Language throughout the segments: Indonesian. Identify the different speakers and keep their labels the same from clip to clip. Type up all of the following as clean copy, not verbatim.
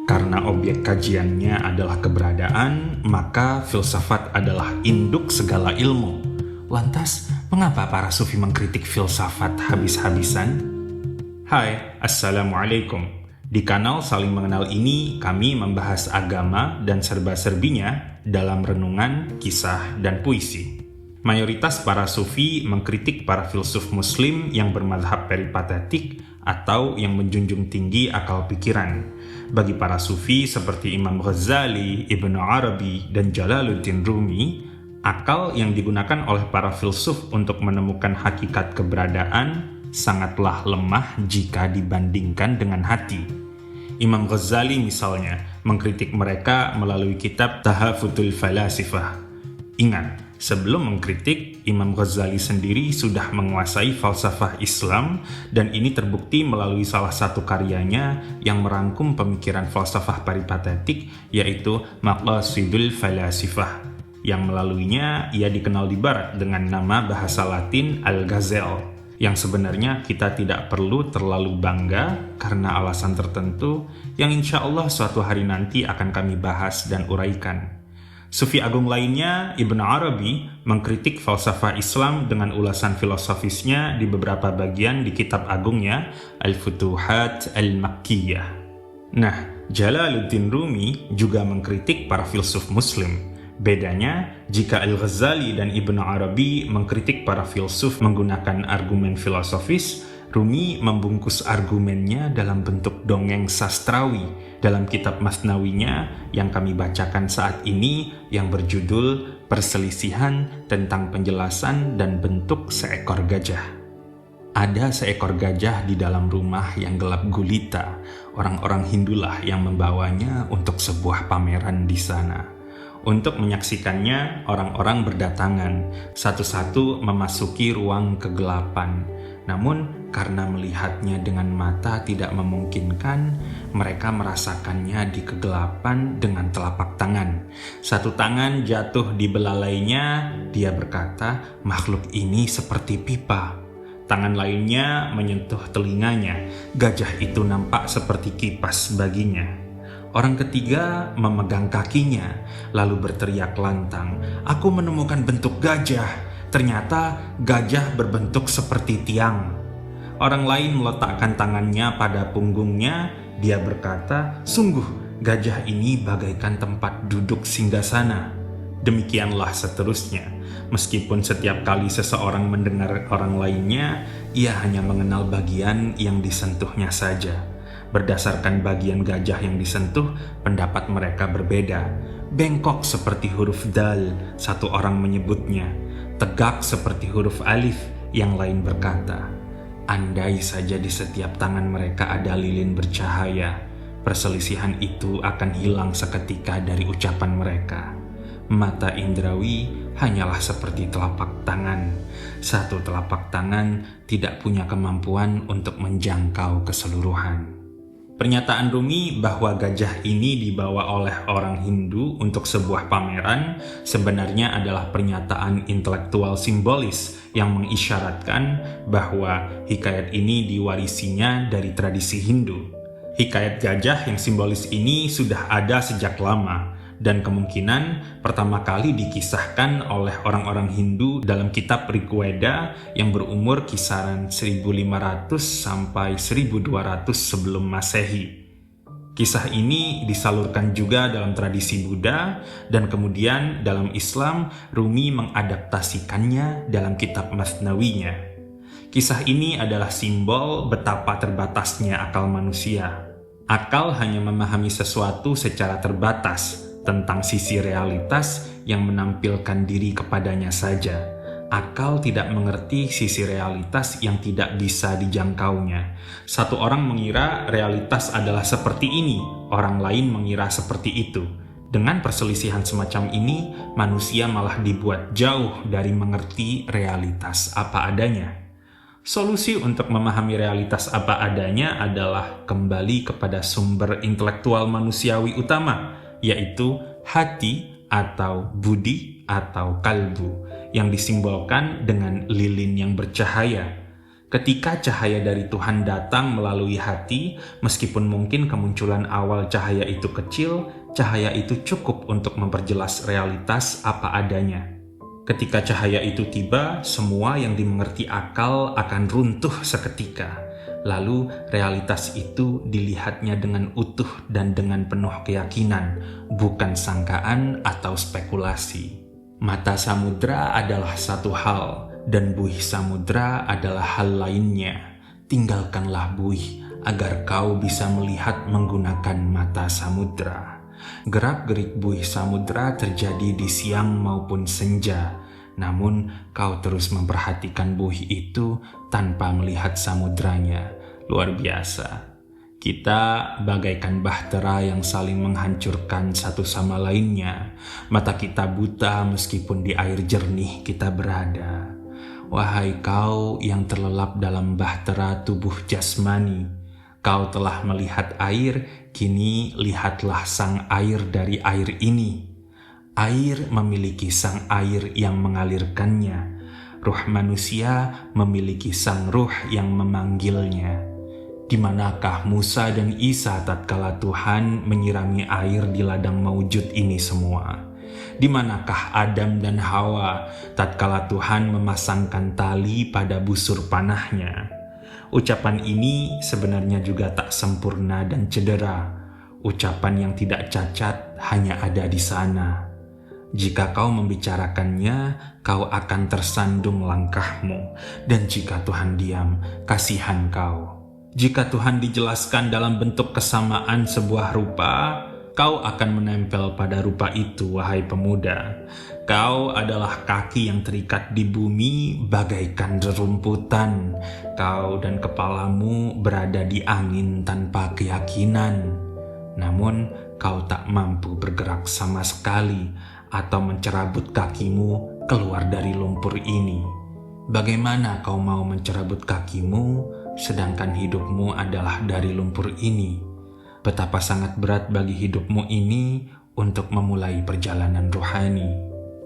Speaker 1: Karena objek kajiannya adalah keberadaan, maka filsafat adalah induk segala ilmu. Lantas, mengapa para sufi mengkritik filsafat habis-habisan? Hai, Assalamualaikum. Di kanal Saling Mengenal ini, kami membahas agama dan serba-serbinya dalam renungan, kisah, dan puisi. Mayoritas para sufi mengkritik para filsuf muslim yang bermadhab peripatetik atau yang menjunjung tinggi akal pikiran. Bagi para sufi seperti Imam Ghazali, Ibnu Arabi, dan Jalaluddin Rumi, akal yang digunakan oleh para filsuf untuk menemukan hakikat keberadaan sangatlah lemah jika dibandingkan dengan hati. Imam Ghazali misalnya mengkritik mereka melalui kitab Tahafutul Falasifah. Ingat, sebelum mengkritik, Imam Ghazali sendiri sudah menguasai falsafah Islam dan ini terbukti melalui salah satu karyanya yang merangkum pemikiran falsafah peripatetik, yaitu Maqasidul Falasifah, yang melaluinya ia dikenal di barat dengan nama bahasa Latin Al-Ghazal, yang sebenarnya kita tidak perlu terlalu bangga karena alasan tertentu yang insya Allah suatu hari nanti akan kami bahas dan uraikan. Sufi agung lainnya, Ibnu Arabi, mengkritik falsafah Islam dengan ulasan filosofisnya di beberapa bagian di kitab agungnya, Al-Futuhat Al-Makkiyah. Nah, Jalaluddin Rumi juga mengkritik para filsuf muslim. Bedanya, jika Al-Ghazali dan Ibnu Arabi mengkritik para filsuf menggunakan argumen filosofis, Rumi membungkus argumennya dalam bentuk dongeng sastrawi dalam kitab Masnawinya yang kami bacakan saat ini yang berjudul Perselisihan tentang Penjelasan dan Bentuk Seekor Gajah. Ada seekor gajah di dalam rumah yang gelap gulita. Orang-orang Hindulah yang membawanya untuk sebuah pameran di sana. Untuk menyaksikannya, orang-orang berdatangan, satu-satu memasuki ruang kegelapan. Namun, karena melihatnya dengan mata tidak memungkinkan, mereka merasakannya di kegelapan dengan telapak tangan. Satu tangan jatuh di belalainya, dia berkata, makhluk ini seperti pipa. Tangan lainnya menyentuh telinganya, gajah itu nampak seperti kipas baginya. Orang ketiga memegang kakinya, lalu berteriak lantang, aku menemukan bentuk gajah. Ternyata gajah berbentuk seperti tiang. Orang lain meletakkan tangannya pada punggungnya, dia berkata, sungguh gajah ini bagaikan tempat duduk singgasana. Demikianlah seterusnya. Meskipun setiap kali seseorang mendengar orang lainnya, ia hanya mengenal bagian yang disentuhnya saja. Berdasarkan bagian gajah yang disentuh, pendapat mereka berbeda. Bengkok seperti huruf dal, satu orang menyebutnya. Tegak seperti huruf alif, yang lain berkata. Andai saja di setiap tangan mereka ada lilin bercahaya, perselisihan itu akan hilang seketika dari ucapan mereka. Mata indrawi hanyalah seperti telapak tangan. Satu telapak tangan tidak punya kemampuan untuk menjangkau keseluruhan. Pernyataan Rumi bahwa gajah ini dibawa oleh orang Hindu untuk sebuah pameran sebenarnya adalah pernyataan intelektual simbolis yang mengisyaratkan bahwa hikayat ini diwarisinya dari tradisi Hindu. Hikayat gajah yang simbolis ini sudah ada sejak lama dan kemungkinan pertama kali dikisahkan oleh orang-orang Hindu dalam kitab Rigveda yang berumur kisaran 1500 sampai 1200 sebelum Masehi. Kisah ini disalurkan juga dalam tradisi Buddha dan kemudian dalam Islam Rumi mengadaptasikannya dalam kitab Masnawinya. Kisah ini adalah simbol betapa terbatasnya akal manusia. Akal hanya memahami sesuatu secara terbatas tentang sisi realitas yang menampilkan diri kepadanya saja. Akal tidak mengerti sisi realitas yang tidak bisa dijangkaunya. Satu orang mengira realitas adalah seperti ini, orang lain mengira seperti itu. Dengan perselisihan semacam ini, manusia malah dibuat jauh dari mengerti realitas apa adanya. Solusi untuk memahami realitas apa adanya adalah kembali kepada sumber intelektual manusiawi utama, yaitu hati atau budi atau kalbu yang disimbolkan dengan lilin yang bercahaya. Ketika cahaya dari Tuhan datang melalui hati, meskipun mungkin kemunculan awal cahaya itu kecil, cahaya itu cukup untuk memperjelas realitas apa adanya. Ketika cahaya itu tiba, semua yang dimengerti akal akan runtuh seketika. Lalu realitas itu dilihatnya dengan utuh dan dengan penuh keyakinan, bukan sangkaan atau spekulasi. Mata samudra adalah satu hal, dan buih samudra adalah hal lainnya. Tinggalkanlah buih agar kau bisa melihat menggunakan mata samudra. Gerak-gerik buih samudra terjadi di siang maupun senja, namun kau terus memperhatikan buih itu tanpa melihat samudranya. Luar biasa. Kita bagaikan bahtera yang saling menghancurkan satu sama lainnya. Mata kita buta meskipun di air jernih kita berada. Wahai kau yang terlelap dalam bahtera tubuh jasmani, kau telah melihat air, kini lihatlah sang air dari air ini. Air memiliki sang air yang mengalirkannya. Ruh manusia memiliki sang ruh yang memanggilnya. Di manakah Musa dan Isa tatkala Tuhan menyirami air di ladang maujud ini semua? Di manakah Adam dan Hawa tatkala Tuhan memasangkan tali pada busur panahnya? Ucapan ini sebenarnya juga tak sempurna dan cedera. Ucapan yang tidak cacat hanya ada di sana. Jika kau membicarakannya, kau akan tersandung langkahmu. Dan jika Tuhan diam, kasihan kau. Jika Tuhan dijelaskan dalam bentuk kesamaan sebuah rupa, kau akan menempel pada rupa itu, wahai pemuda. Kau adalah kaki yang terikat di bumi bagaikan rerumputan. Kau dan kepalamu berada di angin tanpa keyakinan. Namun kau tak mampu bergerak sama sekali atau mencerabut kakimu keluar dari lumpur ini. Bagaimana kau mau mencerabut kakimu sedangkan hidupmu adalah dari lumpur ini? Betapa sangat berat bagi hidupmu ini untuk memulai perjalanan rohani.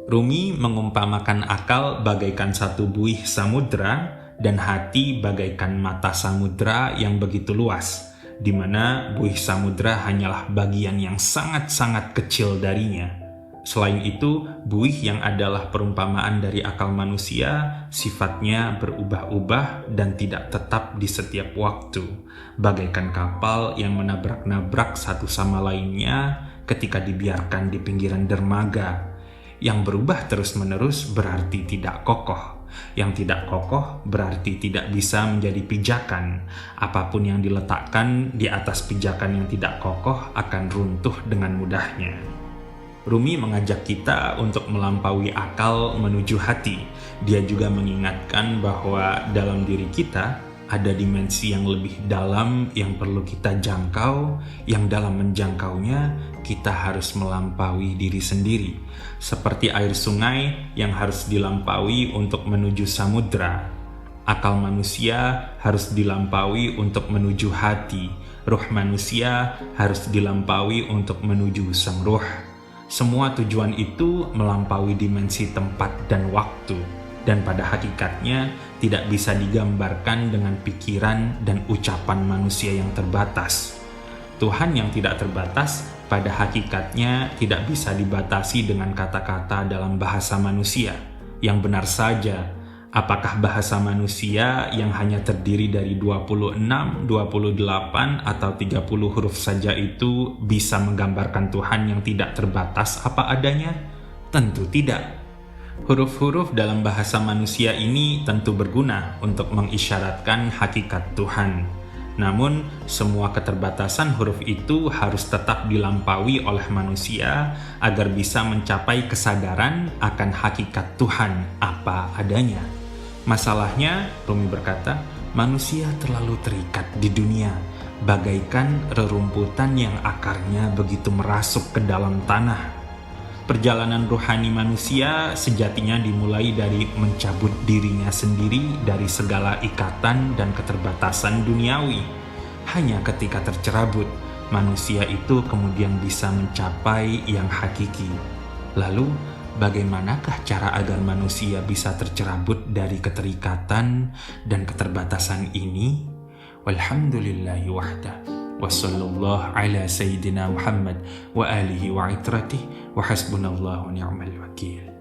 Speaker 1: Rumi mengumpamakan akal bagaikan satu buih samudra dan hati bagaikan mata samudra yang begitu luas, di mana buih samudra hanyalah bagian yang sangat-sangat kecil darinya. Selain itu, buih yang adalah perumpamaan dari akal manusia, sifatnya berubah-ubah dan tidak tetap di setiap waktu, bagaikan kapal yang menabrak-nabrak satu sama lainnya ketika dibiarkan di pinggiran dermaga. Yang berubah terus-menerus berarti tidak kokoh. Yang tidak kokoh berarti tidak bisa menjadi pijakan. Apapun yang diletakkan di atas pijakan yang tidak kokoh akan runtuh dengan mudahnya. Rumi mengajak kita untuk melampaui akal menuju hati. Dia juga mengingatkan bahwa dalam diri kita ada dimensi yang lebih dalam yang perlu kita jangkau, yang dalam menjangkaunya kita harus melampaui diri sendiri. Seperti air sungai yang harus dilampaui untuk menuju samudra. Akal manusia harus dilampaui untuk menuju hati. Ruh manusia harus dilampaui untuk menuju sang ruh. Semua tujuan itu melampaui dimensi tempat dan waktu, dan pada hakikatnya tidak bisa digambarkan dengan pikiran dan ucapan manusia yang terbatas. Tuhan yang tidak terbatas pada hakikatnya tidak bisa dibatasi dengan kata-kata dalam bahasa manusia. Yang benar saja, apakah bahasa manusia yang hanya terdiri dari 26, 28, atau 30 huruf saja itu bisa menggambarkan Tuhan yang tidak terbatas apa adanya? Tentu tidak. Huruf-huruf dalam bahasa manusia ini tentu berguna untuk mengisyaratkan hakikat Tuhan. Namun, semua keterbatasan huruf itu harus tetap dilampaui oleh manusia agar bisa mencapai kesadaran akan hakikat Tuhan apa adanya. Masalahnya, Rumi berkata, manusia terlalu terikat di dunia, bagaikan rerumputan yang akarnya begitu merasuk ke dalam tanah. Perjalanan rohani manusia sejatinya dimulai dari mencabut dirinya sendiri dari segala ikatan dan keterbatasan duniawi. Hanya ketika tercerabut, manusia itu kemudian bisa mencapai yang hakiki. Lalu, Bagaimanakah cara agar manusia bisa tercerabut dari keterikatan dan keterbatasan ini? Walhamdulillahi wahdah. Wassallallahu ala sayyidina Muhammad wa alihi wa itratihi wa hasbunallahu ni'mal wakil.